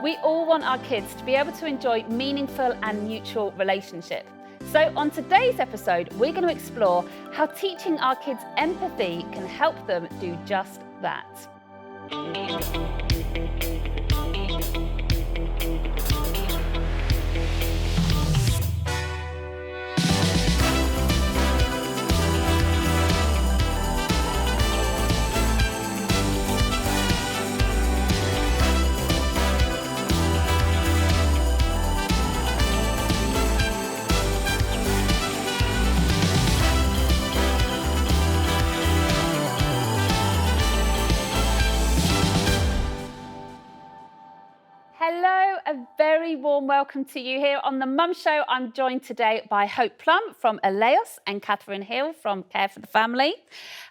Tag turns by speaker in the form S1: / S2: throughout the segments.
S1: We all want our kids to be able to enjoy meaningful and mutual relationships. So on today's episode, we're going to explore how teaching our kids empathy can help them do just that. Hello, a very warm welcome to you here on the Mum Show. I'm joined today by Hope Plum from Aleos and Catherine Hill from Care for the Family.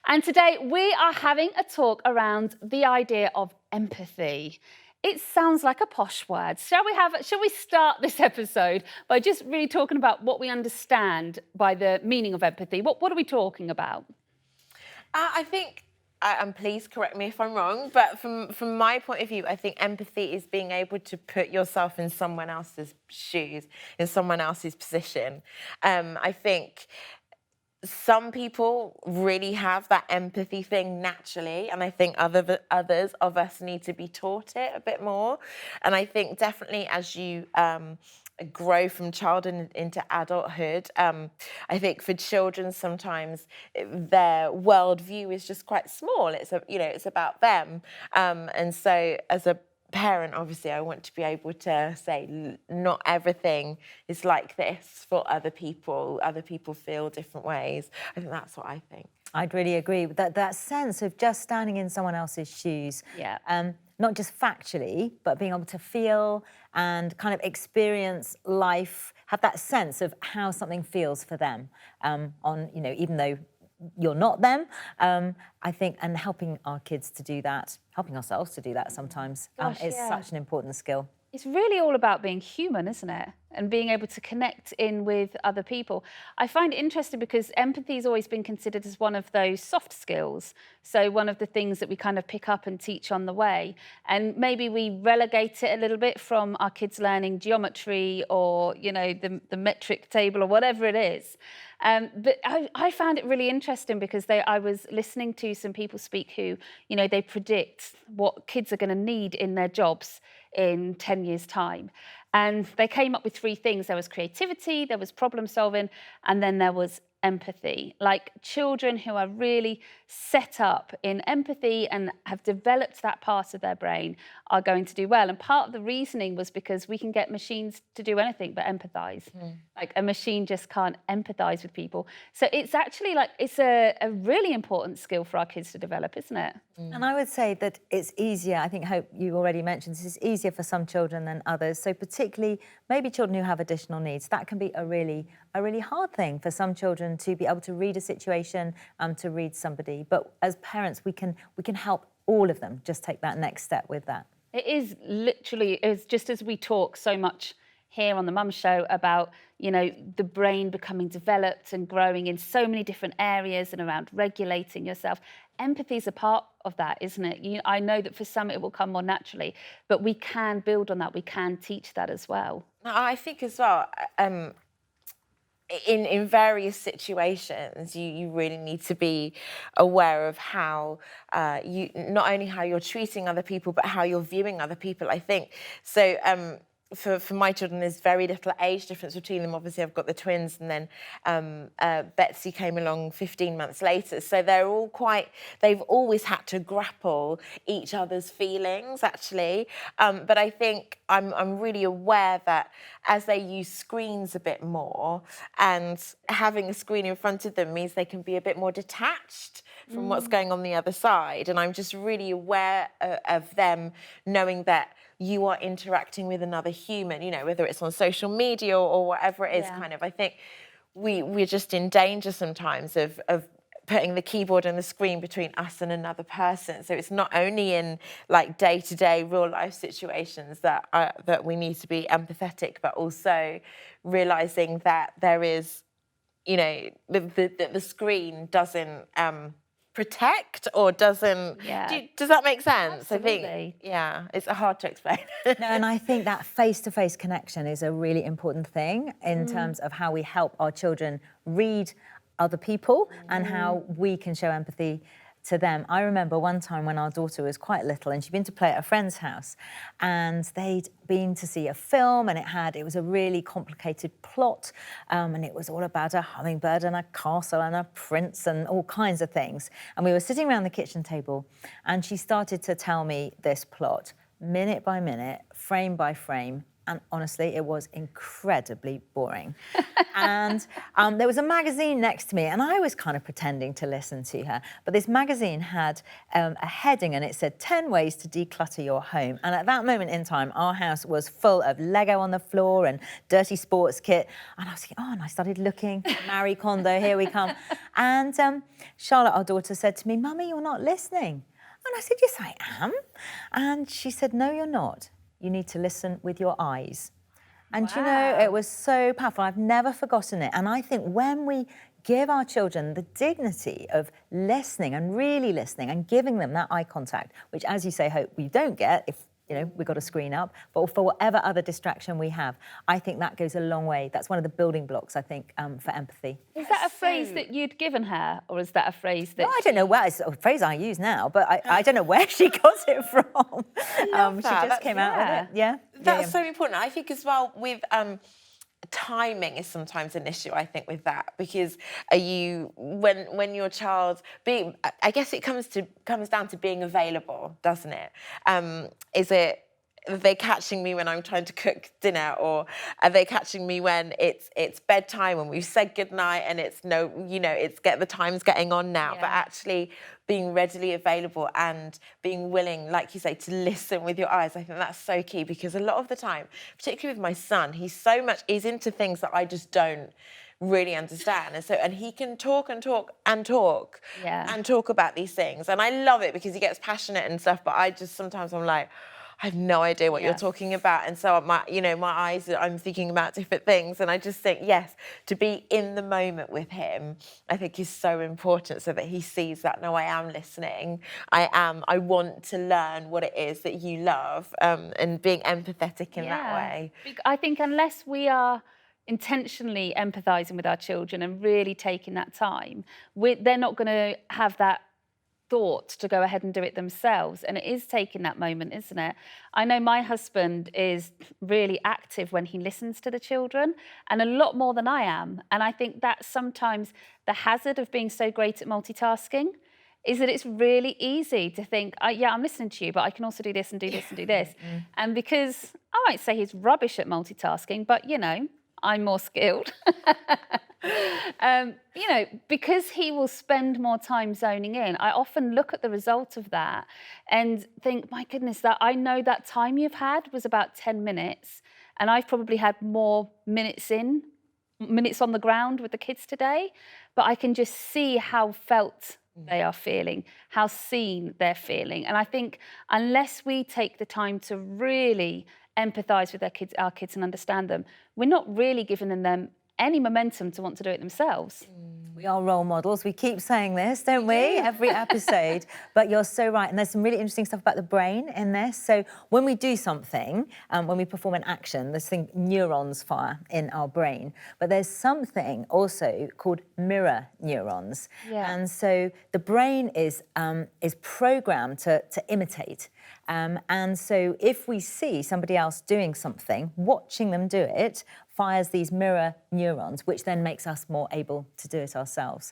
S1: And today we are having a talk around the idea of empathy. It sounds like a posh word. Shall we start this episode by just really talking about what we understand by the meaning of empathy? What are we talking about?
S2: I think, and please correct me if I'm wrong, but from my point of view, I think empathy is being able to put yourself in someone else's shoes, in someone else's position. I think some people really have that empathy thing naturally, and I think others of us need to be taught it a bit more. And I think definitely as you grow from childhood into adulthood, I think for children sometimes their worldview is just quite small. It's about them, and so as a parent, obviously, I want to be able to say not everything is like this for other people. Other people feel different ways. I think that's what I think.
S3: I'd really agree with that sense of just standing in someone else's shoes.
S1: Yeah.
S3: Not just factually, but being able to feel and kind of experience life, have that sense of how something feels for them. Even though you're not them, I think, and helping our kids to do that, helping ourselves to do that sometimes, is such an important skill.
S1: It's really all about being human, isn't it? And being able to connect in with other people. I find it interesting because empathy has always been considered as one of those soft skills. So one of the things that we kind of pick up and teach on the way. And maybe we relegate it a little bit from our kids learning geometry or, the metric table or whatever it is. But I found it really interesting because I was listening to some people speak who, they predict what kids are going to need in their jobs in 10 years' time. And they came up with three things. There was creativity, there was problem solving, and then there was empathy. Like children who are really set up in empathy and have developed that part of their brain are going to do well. And part of the reasoning was because we can get machines to do anything but empathise. Like a machine just can't empathise with people. So it's actually it's a really important skill for our kids to develop, isn't it?
S3: And I would say that it's easier, I think, Hope, you already mentioned, this is easier for some children than others. So particularly maybe children who have additional needs, that can be a really hard thing for some children to be able to read a situation, to read somebody. But as parents, we can help all of them just take that next step with that.
S1: It is literally, it's just as we talk so much here on the Mum Show about, the brain becoming developed and growing in so many different areas and around regulating yourself. Empathy is a part of that, isn't it? I know that for some it will come more naturally, but we can build on that. We can teach that as well.
S2: I think as well, in various situations, you really need to be aware of how not only how you're treating other people, but how you're viewing other people, I think. So for my children, there's very little age difference between them. Obviously, I've got the twins, and then Betsy came along 15 months later. So they've always had to grapple each other's feelings, actually. But I think I'm really aware that as they use screens a bit more, and having a screen in front of them means they can be a bit more detached from what's going on the other side. And I'm just really aware of them knowing that you are interacting with another human, whether it's on social media or whatever it is, kind of. I think we're just in danger sometimes of putting the keyboard and the screen between us and another person. So it's not only in day-to-day real life situations that we need to be empathetic, but also realizing that there is, the screen doesn't protect or doesn't.
S1: Yeah.
S2: Does that make sense? I
S1: Absolutely.
S2: think, yeah, it's hard to explain.
S3: No, and I think that face-to-face connection is a really important thing in terms of how we help our children read other people and how we can show empathy to them. I remember one time when our daughter was quite little and she'd been to play at a friend's house and they'd been to see a film and it was a really complicated plot and it was all about a hummingbird and a castle and a prince and all kinds of things. And we were sitting around the kitchen table and she started to tell me this plot minute by minute, frame by frame, and honestly, it was incredibly boring. And there was a magazine next to me, and I was kind of pretending to listen to her. But this magazine had a heading, and it said 10 ways to declutter your home. And at that moment in time, our house was full of Lego on the floor and dirty sports kit. And I was thinking, oh, and I started looking, Marie Kondo, here we come. And Charlotte, our daughter, said to me, Mummy, you're not listening. And I said, yes, I am. And she said, no, you're not. You need to listen with your eyes. And you know, it was so powerful. I've never forgotten it. And I think when we give our children the dignity of listening and really listening and giving them that eye contact, which, as you say, Hope, we don't get if, you know, we've got a screen up, but for whatever other distraction we have, I think that goes a long way. That's one of the building blocks, I think, for empathy.
S1: Is that a phrase that you'd given her, or is that a phrase that...
S3: No, I don't know where, it's a phrase I use now, but I don't know where she got it from. She just came out with it, yeah.
S2: That's so important. I think as well with timing is sometimes an issue, I think, with that, because when your child I guess it comes down to being available, doesn't it? Are they catching me when I'm trying to cook dinner, or are they catching me when it's bedtime and we've said goodnight and the time's getting on now?
S1: Yeah.
S2: But actually being readily available and being willing, like you say, to listen with your eyes, I think that's so key, because a lot of the time, particularly with my son, he's into things that I just don't really understand, and he can talk and talk and talk and talk about these things, and I love it because he gets passionate and stuff, but I just sometimes I'm like, I have no idea what you're talking about. And so my eyes, I'm thinking about different things. And I just think, yes, to be in the moment with him, I think is so important, so that he sees that, no, I am listening. I want to learn what it is that you love, and being empathetic in that way.
S1: I think unless we are intentionally empathising with our children and really taking that time, they're not going to have that thought to go ahead and do it themselves. And it is taking that moment, isn't it? I know my husband is really active when he listens to the children, and a lot more than I am. And I think that's sometimes the hazard of being so great at multitasking, is that it's really easy to think, yeah, I'm listening to you, but I can also do this and do this and do this. And because I won't say he's rubbish at multitasking, but, you know, I'm more skilled. Because he will spend more time zoning in, I often look at the result of that and think, my goodness, that I know that time you've had was about 10 minutes, and I've probably had more minutes on the ground with the kids today, but I can just see how felt they are feeling, how seen they're feeling. And I think unless we take the time to really empathise with our kids and understand them, we're not really giving them any momentum to want to do it themselves.
S3: We are role models. We keep saying this, don't we? Every episode. But you're so right. And there's some really interesting stuff about the brain in this. So when we do something, when we perform an action, there's neurons fire in our brain. But there's something also called mirror neurons.
S1: Yeah.
S3: And so the brain is programmed to imitate. And so if we see somebody else doing something, watching them do it fires these mirror neurons, which then makes us more able to do it ourselves.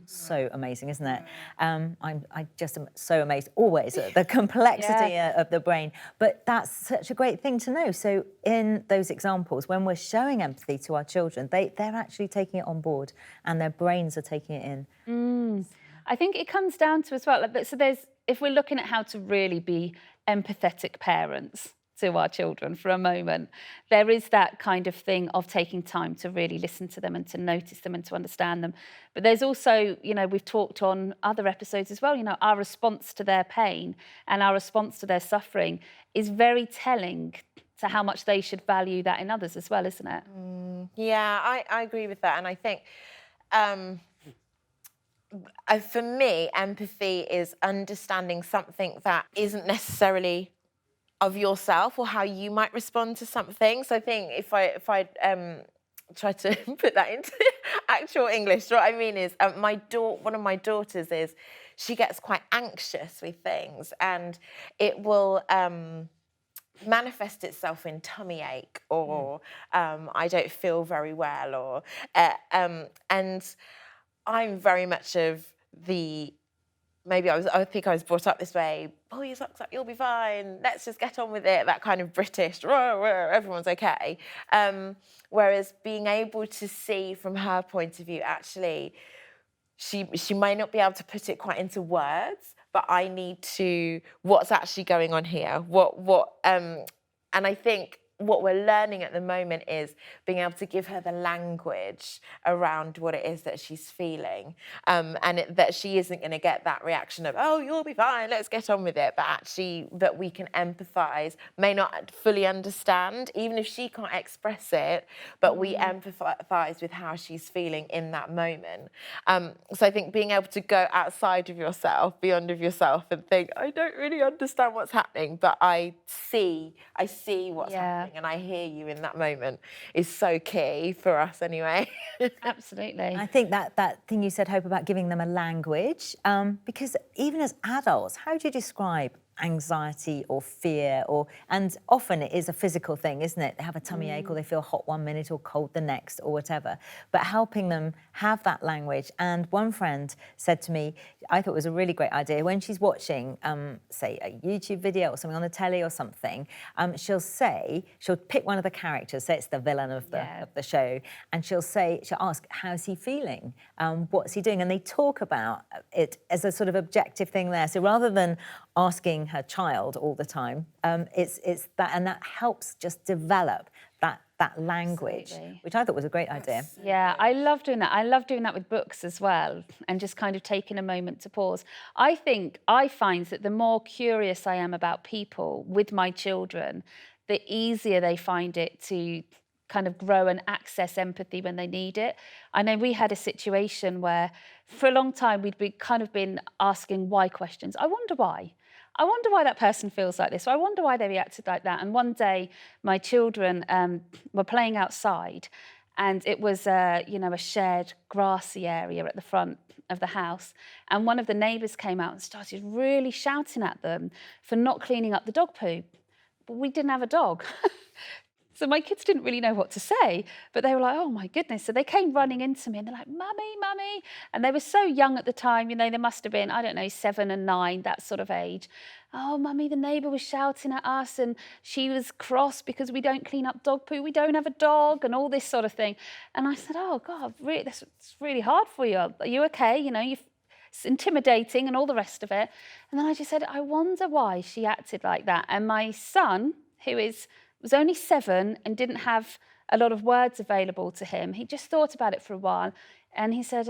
S3: So amazing, isn't it? I just am so amazed always at the complexity of the brain. But that's such a great thing to know. So in those examples, when we're showing empathy to our children, they're actually taking it on board, and their brains are taking it in.
S1: I think it comes down to as well, if we're looking at how to really be empathetic parents to our children for a moment, there is that kind of thing of taking time to really listen to them and to notice them and to understand them. But there's also, we've talked on other episodes as well, our response to their pain and our response to their suffering is very telling to how much they should value that in others as well, isn't it?
S2: Yeah, I agree with that. And I think For me, empathy is understanding something that isn't necessarily of yourself or how you might respond to something. So I think if I try to put that into actual English, what I mean is one of my daughters is, she gets quite anxious with things, and it will manifest itself in tummy ache, or I don't feel very well, or and I'm very much of the, I think I was brought up this way, pull your socks up, you'll be fine, let's just get on with it, that kind of British, rah, rah, everyone's okay. Whereas being able to see from her point of view, actually, she might not be able to put it quite into words, but I need to, what's actually going on here? And I think what we're learning at the moment is being able to give her the language around what it is that she's feeling, that she isn't going to get that reaction of, oh, you'll be fine, let's get on with it, but actually that we can empathise, may not fully understand, even if she can't express it, but we empathise with how she's feeling in that moment. So I think being able to go outside of yourself, beyond of yourself, and think, I don't really understand what's happening, but I see what's happening, and I hear you in that moment, is so key for us anyway.
S1: Absolutely.
S3: I think that thing you said, Hope, about giving them a language, because even as adults, how do you describe anxiety or fear? And often it is a physical thing, isn't it? They have a tummy ache, or they feel hot one minute or cold the next, or whatever. But helping them have that language. And one friend said to me, I thought it was a really great idea, when she's watching, say, a YouTube video or something on the telly or something, she'll pick one of the characters, say it's the villain of the show, and she'll ask, how's he feeling? What's he doing? And they talk about it as a sort of objective thing there. So rather than asking her child all the time, it's that, and that helps just develop that language, which I thought was a great idea.
S1: Yeah, I love doing that. I love doing that with books as well, and just kind of taking a moment to pause. I find that the more curious I am about people with my children, the easier they find it to kind of grow and access empathy when they need it. I know we had a situation where for a long time we'd been asking why questions. I wonder why. I wonder why that person feels like this, or I wonder why they reacted like that. And one day, my children were playing outside, and it was a shared grassy area at the front of the house. And one of the neighbours came out and started really shouting at them for not cleaning up the dog poo. But we didn't have a dog. So my kids didn't really know what to say, but they were like, oh my goodness. So they came running into me and they're like, Mummy, Mummy. And they were so young at the time, they must have been, I don't know, 7 and 9, that sort of age. Oh, Mummy, the neighbour was shouting at us and she was cross because we don't clean up dog poo, we don't have a dog, and all this sort of thing. And I said, oh God, it's really hard for you. Are you okay? It's intimidating and all the rest of it. And then I just said, I wonder why she acted like that. And my son, who was only 7 and didn't have a lot of words available to him, he just thought about it for a while. And he said,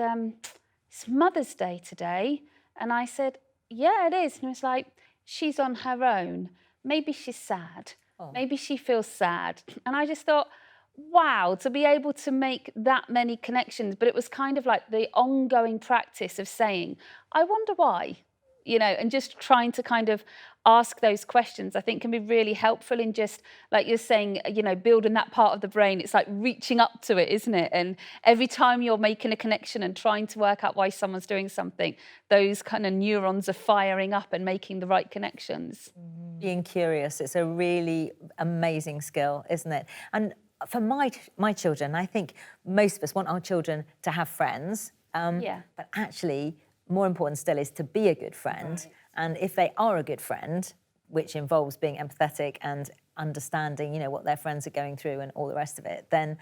S1: it's Mother's Day today. And I said, yeah, it is. And he was like, she's on her own. Maybe she's sad. Oh. Maybe she feels sad. And I just thought, wow, to be able to make that many connections. But it was kind of like the ongoing practice of saying, I wonder why, and just trying to kind of ask those questions, I think can be really helpful in just, like you're saying, building that part of the brain. It's like reaching up to it, isn't it? And every time you're making a connection and trying to work out why someone's doing something, those kind of neurons are firing up and making the right connections.
S3: Being curious, it's a really amazing skill, isn't it? And for my children, I think most of us want our children to have friends, but actually more important still is to be a good friend. Right. And if they are a good friend, which involves being empathetic and understanding, what their friends are going through and all the rest of it, then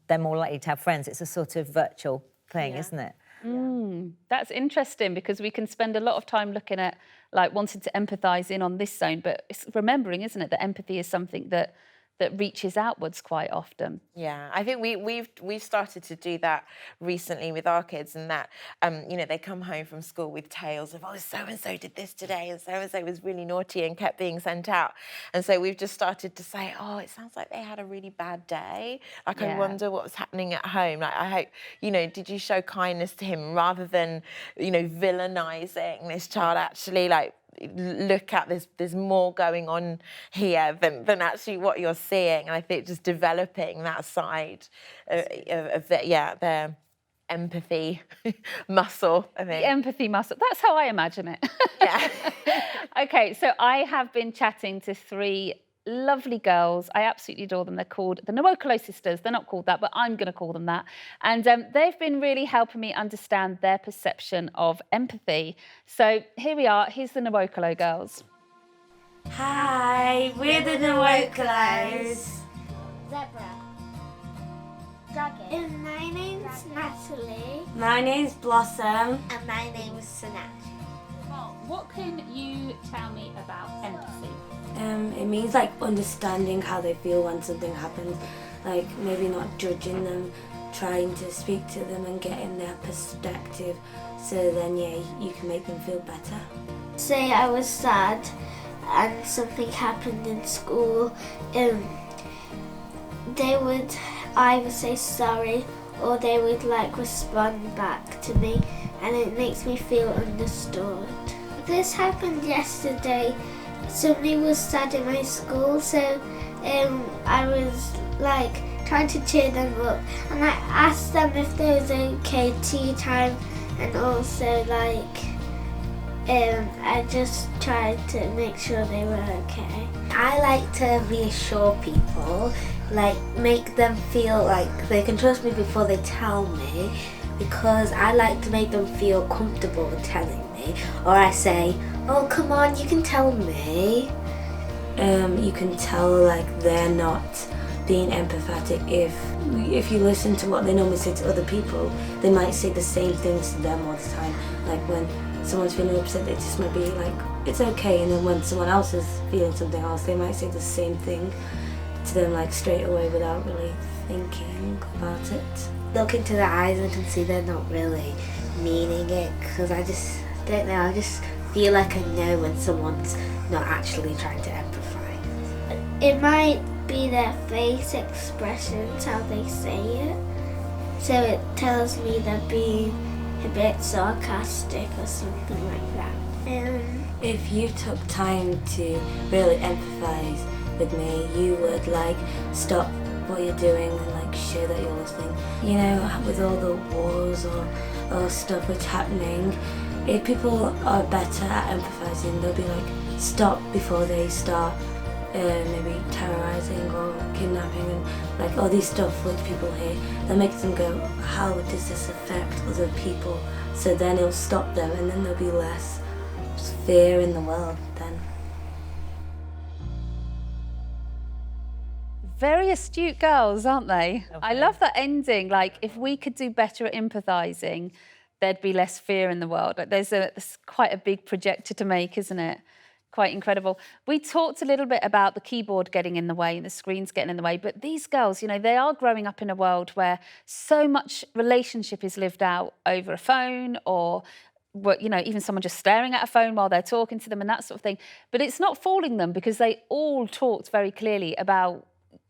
S3: they're more likely to have friends. It's a sort of virtual thing, isn't it?
S1: That's interesting, because we can spend a lot of time looking at wanting to empathise in on this zone, but it's remembering, isn't it, that empathy is something that that reaches outwards quite often.
S2: Yeah, I think we've started to do that recently with our kids, and that you know, they come home from school with tales of, oh, so and so did this today, and so was really naughty and kept being sent out. And so we've just started to say, oh, it sounds like they had a really bad day. Like, I
S1: Yeah.
S2: wonder what was happening at home. Like, I hope, you know, did you show kindness to him, rather than, you know, villainizing this child? Actually, like, look at this, there's more going on here than actually what you're seeing. And I think just developing that side of their empathy muscle, I think.
S1: The empathy muscle. That's how I imagine it.
S2: Yeah.
S1: Okay, so I have been chatting to 3 lovely girls. I absolutely adore them. They're called the Nwokolo sisters. They're not called that, but I'm going to call them that. And they've been really helping me understand their perception of empathy. So here we are. Here's the Nwokolo girls.
S4: Hi, we're the Nwokolos.
S5: Zebra. Dragon.
S4: My name's
S5: Natalie.
S4: My name's Blossom.
S5: And my name is Sinach.
S1: What can you tell me about empathy?
S4: It means like understanding how they feel when something happens, like maybe not judging them, trying to speak to them and get in their perspective, so then you can make them feel better.
S5: Say I was sad and something happened in school, they would either say sorry or they would like respond back to me, and it makes me feel understood. This happened yesterday. Somebody was sad in my school, so I was like trying to cheer them up, and I asked them if there was okay tea time, and also like I just tried to make sure they were okay.
S6: I like to reassure people, like make them feel like they can trust me before they tell me, because I like to make them feel comfortable telling me. Or I say, oh come on, you can tell me.
S4: You can tell like they're not being empathetic if you listen to what they normally say to other people. They might say the same things to them all the time. Like when someone's feeling upset, they just might be like, it's okay, and then when someone else is feeling something else, they might say the same thing to them like straight away without really thinking about it.
S6: Look into their eyes and can see they're not really meaning it, because I just don't know, I just feel like I know when someone's not actually trying to empathize.
S5: It might be their face expressions, how they say it. So it tells me they're being a bit sarcastic or something like that.
S4: If you took time to really empathize with me, you would like stop what you're doing and like show that you're listening. You know, with all the wars or stuff which happening, if people are better at empathizing, they'll be like, stop before they start maybe terrorizing or kidnapping and like all these stuff which people hear. That makes them go, how does this affect other people? So then it'll stop them, and then there'll be less fear in the world then.
S1: Very astute girls, aren't they? I love that ending. Like, if we could do better at empathizing, there'd be less fear in the world. Like, there's quite a big projector to make, isn't it? Quite incredible. We talked a little bit about the keyboard getting in the way and the screens getting in the way, but these girls, you know, they are growing up in a world where so much relationship is lived out over a phone, or you know, even someone just staring at a phone while they're talking to them and that sort of thing. But it's not fooling them, because they all talked very clearly about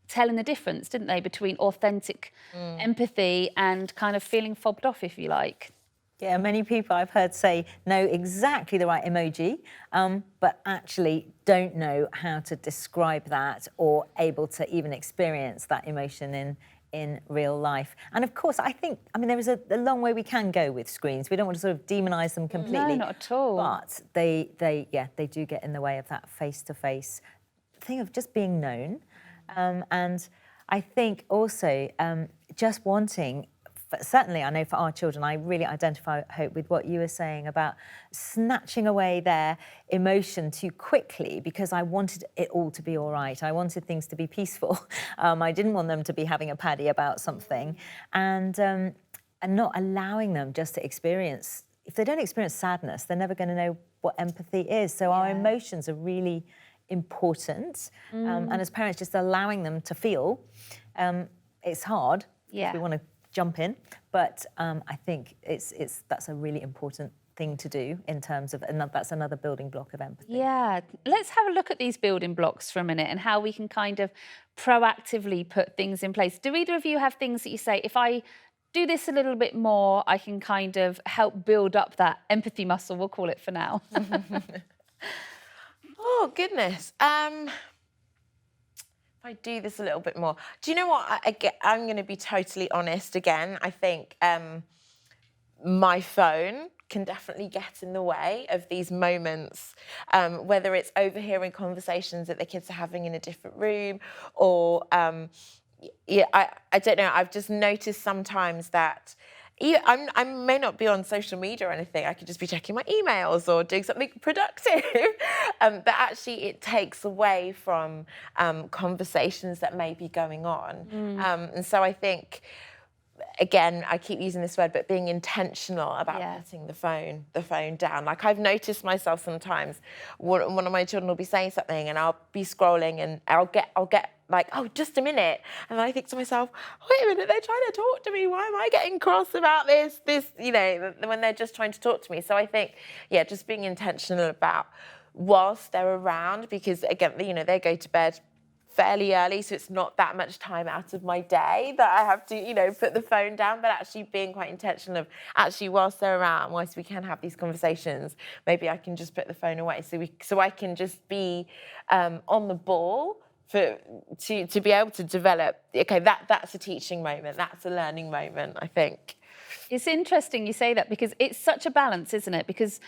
S1: telling the difference, didn't they, between authentic empathy and kind of feeling fobbed off, if you like.
S3: Yeah, many people I've heard say know exactly the right emoji, but actually don't know how to describe that or able to even experience that emotion in real life. And of course, I mean, there is a long way we can go with screens. We don't want to sort of demonise them completely.
S1: No, not at all.
S3: But they do get in the way of that face-to-face thing of just being known. And I think also just wanting, certainly I know for our children, I really identify, Hope, with what you were saying about snatching away their emotion too quickly, because I wanted it all to be all right. I wanted things to be peaceful. I didn't want them to be having a paddy about something, and not allowing them just to experience. If they don't experience sadness, they're never going to know what empathy is. So our emotions are really important. And as parents, just allowing them to feel. It's hard.
S1: Yeah.
S3: We want to jump in, but I think that's a really important thing to do in terms of, and that's another building block of empathy.
S1: Yeah, let's have a look at these building blocks for a minute and how we can kind of proactively put things in place. Do either of you have things that you say, if I do this a little bit more, I can kind of help build up that empathy muscle, we'll call it for now?
S2: Oh, goodness. If I do this a little bit more. Do you know what? I'm going to be totally honest again. I think my phone can definitely get in the way of these moments, whether it's overhearing conversations that the kids are having in a different room or, I don't know, I've just noticed sometimes that I may not be on social media or anything. I could just be checking my emails or doing something productive. But actually, it takes away from conversations that may be going on. And so I think, again, I keep using this word, but being intentional about putting the phone down. Like I've noticed myself sometimes, one of my children will be saying something, and I'll be scrolling, and I'll get like, oh, just a minute. And I think to myself, wait a minute, they're trying to talk to me. Why am I getting cross about this, when they're just trying to talk to me? So I think, just being intentional about whilst they're around, because again, they go to bed fairly early, so it's not that much time out of my day that I have to, put the phone down, but actually being quite intentional of actually whilst they're around, whilst we can have these conversations, maybe I can just put the phone away so I can just be on the ball to be able to develop, okay, that's a teaching moment, that's a learning moment, I think.
S1: It's interesting you say that because it's such a balance, isn't it? Because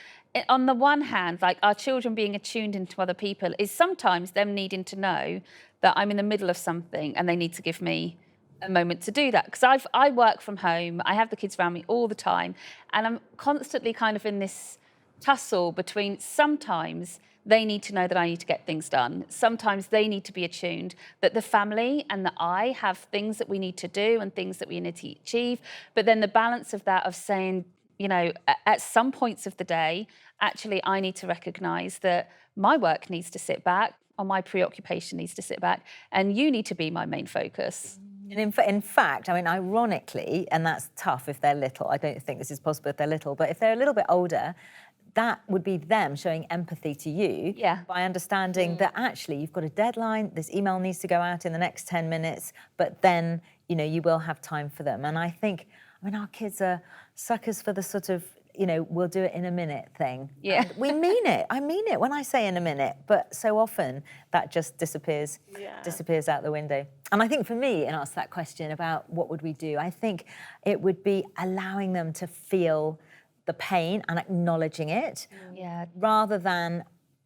S1: on the one hand, like our children being attuned into other people is sometimes them needing to know that I'm in the middle of something and they need to give me a moment to do that. Because I work from home, I have the kids around me all the time, and I'm constantly kind of in this tussle between sometimes they need to know that I need to get things done. Sometimes they need to be attuned that the family and that I have things that we need to do and things that we need to achieve. But then the balance of that of saying, at some points of the day, actually, I need to recognise that my work needs to sit back or my preoccupation needs to sit back and you need to be my main focus.
S3: And in fact, I mean, ironically, and that's tough if they're little, I don't think this is possible if they're little, but if they're a little bit older, that would be them showing empathy to you by understanding that actually you've got a deadline, this email needs to go out in the next 10 minutes, but then, you will have time for them. And I think, our kids are suckers for the sort of, we'll do it in a minute thing.
S1: Yeah.
S3: And we mean it. I mean it when I say in a minute, but so often that just disappears out the window. And I think for me, in answer to that question about what would we do, I think it would be allowing them to feel the pain and acknowledging it, rather than,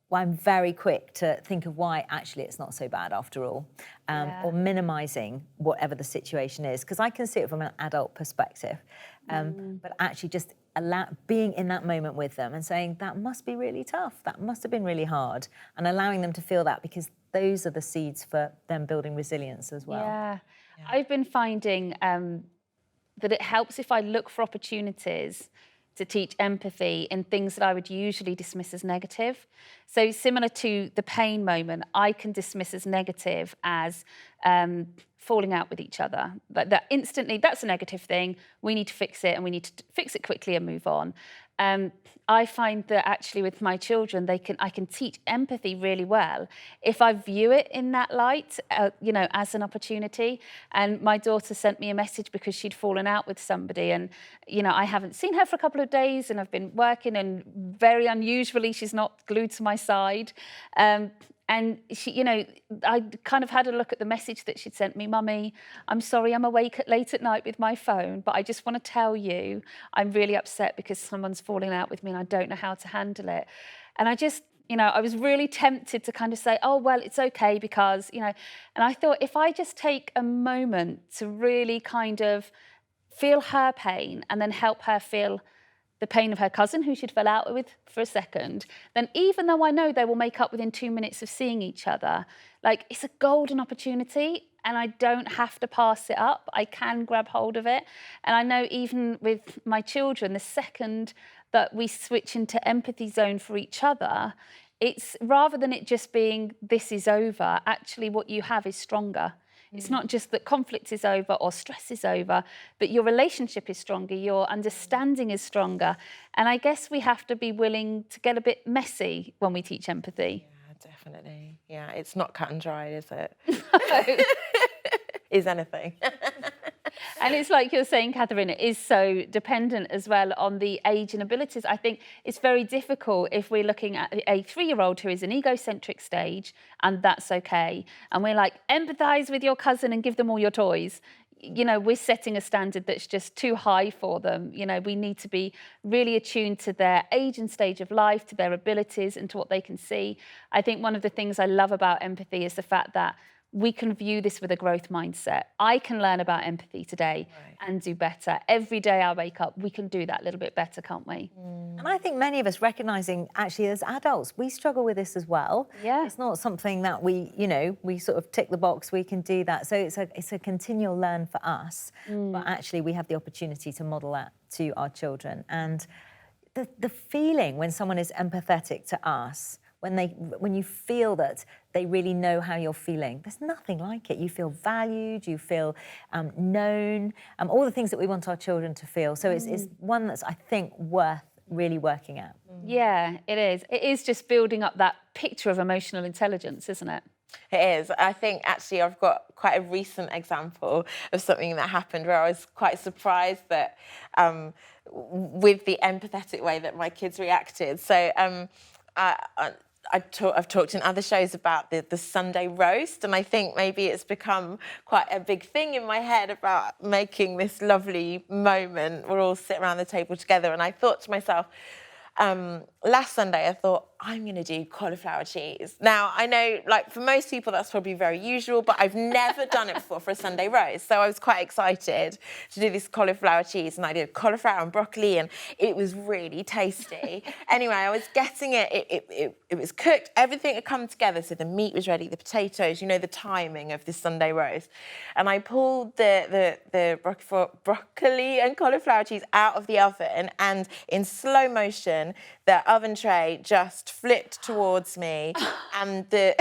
S3: well, I'm very quick to think of why actually it's not so bad after all, or minimising whatever the situation is, because I can see it from an adult perspective, but actually just being in that moment with them and saying, that must be really tough, that must have been really hard, and allowing them to feel that, because those are the seeds for them building resilience as well.
S1: Yeah. I've been finding that it helps if I look for opportunities to teach empathy in things that I would usually dismiss as negative. So similar to the pain moment, I can dismiss as negative as falling out with each other. But that instantly, that's a negative thing. We need to fix it, and we need to fix it quickly and move on. I find that actually with my children, I can teach empathy really well if I view it in that light, as an opportunity. And my daughter sent me a message because she'd fallen out with somebody, and I haven't seen her for a couple of days, and I've been working, and very unusually, she's not glued to my side. And she, I kind of had a look at the message that she'd sent me. Mummy, I'm sorry I'm awake late at night with my phone, but I just want to tell you I'm really upset because someone's falling out with me and I don't know how to handle it. And I just, I was really tempted to kind of say, oh, well, it's okay because, and I thought if I just take a moment to really kind of feel her pain and then help her feel the pain of her cousin who she'd fell out with for a second, then even though I know they will make up within 2 minutes of seeing each other, like it's a golden opportunity and I don't have to pass it up. I can grab hold of it. And I know even with my children, the second that we switch into empathy zone for each other, it's rather than it just being this is over, actually what you have is stronger. It's not just that conflict is over or stress is over, but your relationship is stronger, your understanding is stronger. And I guess we have to be willing to get a bit messy when we teach empathy.
S2: Yeah, definitely. Yeah, it's not cut and dried, is it? Is anything.
S1: And it's like you're saying, Catherine, it is so dependent as well on the age and abilities. I think it's very difficult if we're looking at a 3-year-old who is an egocentric stage, and that's okay. And we're like, empathise with your cousin and give them all your toys. You know, we're setting a standard that's just too high for them. You know, we need to be really attuned to their age and stage of life, to their abilities and to what they can see. I think one of the things I love about empathy is the fact that we can view this with a growth mindset. I can learn about empathy today and do better. Every day I wake up, we can do that a little bit better, can't we?
S3: And I think many of us recognising, actually, as adults, we struggle with this as well.
S1: Yeah.
S3: It's not something that we, you know, we sort of tick the box, we can do that. So it's a continual learn for us. But actually, we have the opportunity to model that to our children. And the feeling when someone is empathetic to us, when you feel that they really know how you're feeling, there's nothing like it. You feel valued, you feel known, all the things that we want our children to feel. So it's one that's, I think, worth really working at.
S1: Yeah, it is. It is just building up that picture of emotional intelligence, isn't it?
S2: It is. I think actually I've got quite a recent example of something that happened where I was quite surprised that with the empathetic way that my kids reacted. So I've talked in other shows about the Sunday roast, and I think maybe it's become quite a big thing in my head about making this lovely moment. We're all sitting around the table together, and I thought to myself, last Sunday I thought, I'm going to do cauliflower cheese. Now, I know, like, for most people that's probably very usual, but I've never done it before for a Sunday roast. So I was quite excited to do this cauliflower cheese, and I did cauliflower and broccoli, and it was really tasty. Anyway, I was getting it. It was cooked. Everything had come together. So the meat was ready, the potatoes, you know, the timing of this Sunday roast. And I pulled the broccoli and cauliflower cheese out of the oven, and in slow motion, the oven tray just flipped towards me, and the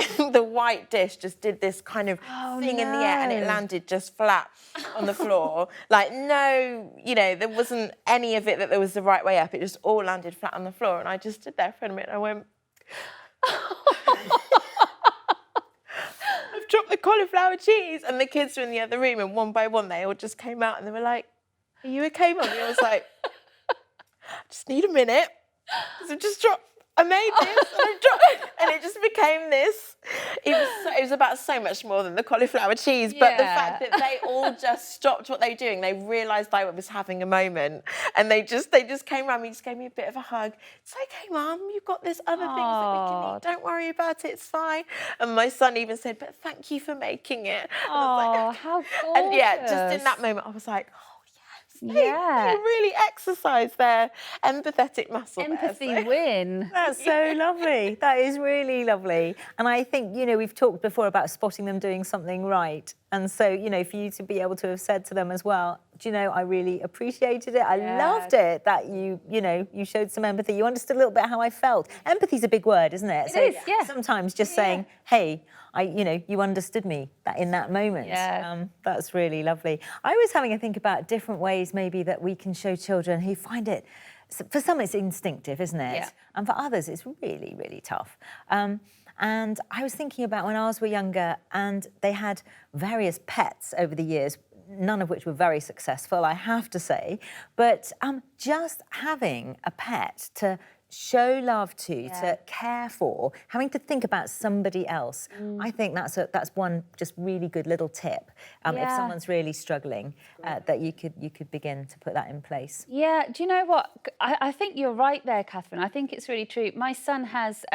S2: white dish just did this kind of thing in the air, and it landed just flat on the floor. Like, no, you know, there wasn't any of it that there was the right way up. It just all landed flat on the floor, and I just stood there for a minute and I went, I've dropped the cauliflower cheese. And the kids were in the other room, and one by one they all just came out and they were like, are you okay, Mummy? I was like, I just need a minute. So I made this, and it just became this. It was about so much more than the cauliflower cheese, but the fact that they all just stopped what they were doing, they realised I was having a moment, and they just came around me, just gave me a bit of a hug. It's okay, Mum, you've got this other things that we can eat. Don't worry about it, it's fine. And my son even said, but thank you for making it.
S1: Oh, how gorgeous.
S2: And yeah, just in that moment, I was like,
S1: yeah.
S2: They really exercise their empathetic muscle.
S1: Empathy win.
S3: That's so lovely. That is really lovely. And I think, you know, we've talked before about spotting them doing something right. And so, you know, for you to be able to have said to them as well, do you know, I really appreciated it. I loved it that you showed some empathy. You understood a little bit how I felt. Empathy's a big word, isn't it?
S1: It is, yeah.
S3: Sometimes just saying, hey, you understood me in that moment.
S1: Yeah.
S3: That's really lovely. I was having a think about different ways maybe that we can show children who find it, for some it's instinctive, isn't it?
S1: Yeah.
S3: And for others it's really, really tough. And I was thinking about when ours were younger and they had various pets over the years, none of which were very successful, I have to say. But just having a pet to show love to care for, having to think about somebody else, I think that's one just really good little tip. If someone's really struggling, that you could begin to put that in place.
S1: Yeah, do you know what? I think you're right there, Catherine. I think it's really true. My son has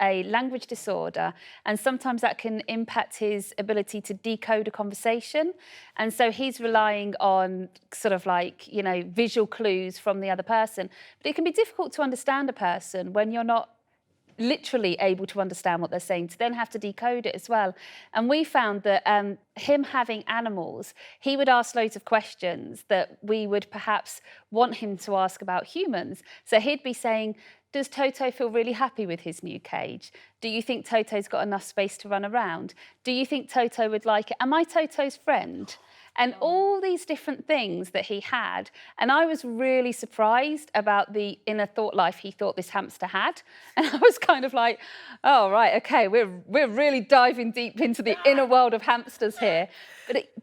S1: a language disorder, and sometimes that can impact his ability to decode a conversation. And so he's relying on sort of like, you know, visual clues from the other person. But it can be difficult to understand a person when you're not literally able to understand what they're saying, to then have to decode it as well. And we found that him having animals, he would ask loads of questions that we would perhaps want him to ask about humans. So he'd be saying, Does Toto feel really happy with his new cage? Do you think Toto's got enough space to run around? Do you think Toto would like it? Am I Toto's friend? And all these different things that he had. And I was really surprised about the inner thought life he thought this hamster had. And I was kind of like, oh, right, OK, we're really diving deep into the inner world of hamsters here.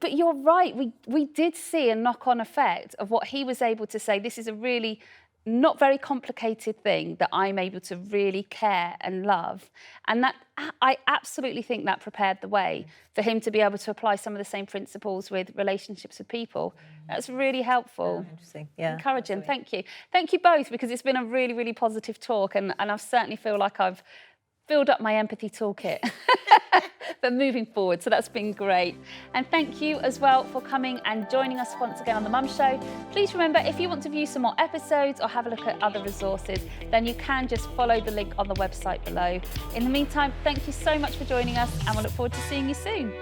S1: But you're right, we did see a knock-on effect of what he was able to say. This is a really not very complicated thing that I'm able to really care and love. And that I absolutely think that prepared the way for him to be able to apply some of the same principles with relationships with people. That's really helpful.
S3: Interesting, yeah.
S1: Encouraging,
S3: absolutely.
S1: thank you. Thank you both, because it's been a really, really positive talk, and I certainly feel like I've filled up my empathy toolkit for moving forward, so that's been great. And thank you as well for coming and joining us once again on The Mum Show. Please remember, if you want to view some more episodes or have a look at other resources, then you can just follow the link on the website below. In the meantime, thank you so much for joining us, and we'll look forward to seeing you soon.